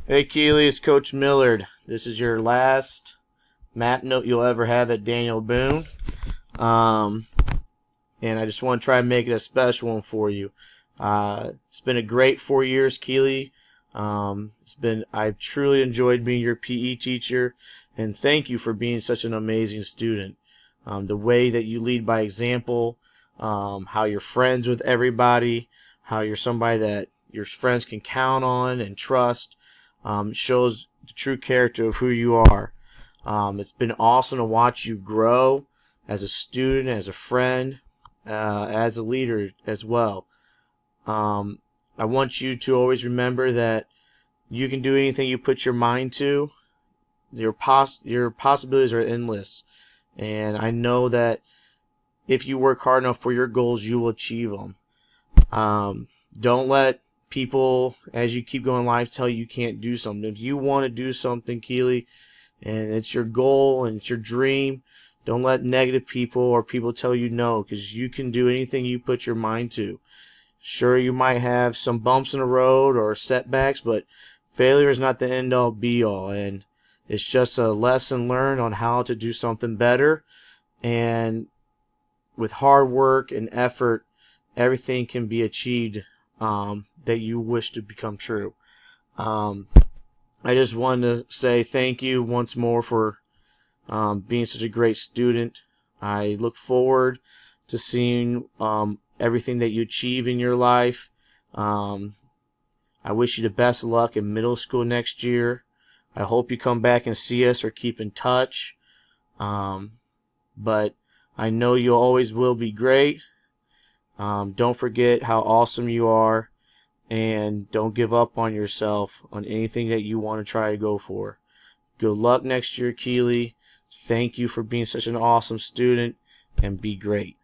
Hey Keely, it's Coach Millard. This is your last map note you'll ever have at Daniel Boone. Um, and I just want to try and make it a special one for you. It's been a great 4 years, Keely. I've truly enjoyed being your PE teacher, and thank you for being such an amazing student. The way that you lead by example, how you're friends with everybody, how you're somebody that your friends can count on and trust, shows the true character of who you are. It's been awesome to watch you grow as a student, as a friend, as a leader as well. I want you to always remember that you can do anything you put your mind to. Your possibilities are endless, and I know that if you work hard enough for your goals, you will achieve them. Don't let people, as you keep going in life, tell you can't do something. If you want to do something, Keely, and it's your goal and it's your dream, don't let negative people or people tell you no, because you can do anything you put your mind to. Sure, you might have some bumps in the road or setbacks, but failure is not the end-all be-all, and it's just a lesson learned on how to do something better. And with hard work and effort, everything can be achieved that you wish to become true. I just wanted to say thank you once more for being such a great student. I look forward to seeing everything that you achieve in your life. I wish you the best of luck in middle school next year. I hope you come back and see us or keep in touch. But I know you always will be great. Don't forget how awesome you are, and don't give up on yourself on anything that you want to try to go for. Good luck next year, Keely. Thank you for being such an awesome student, and be great.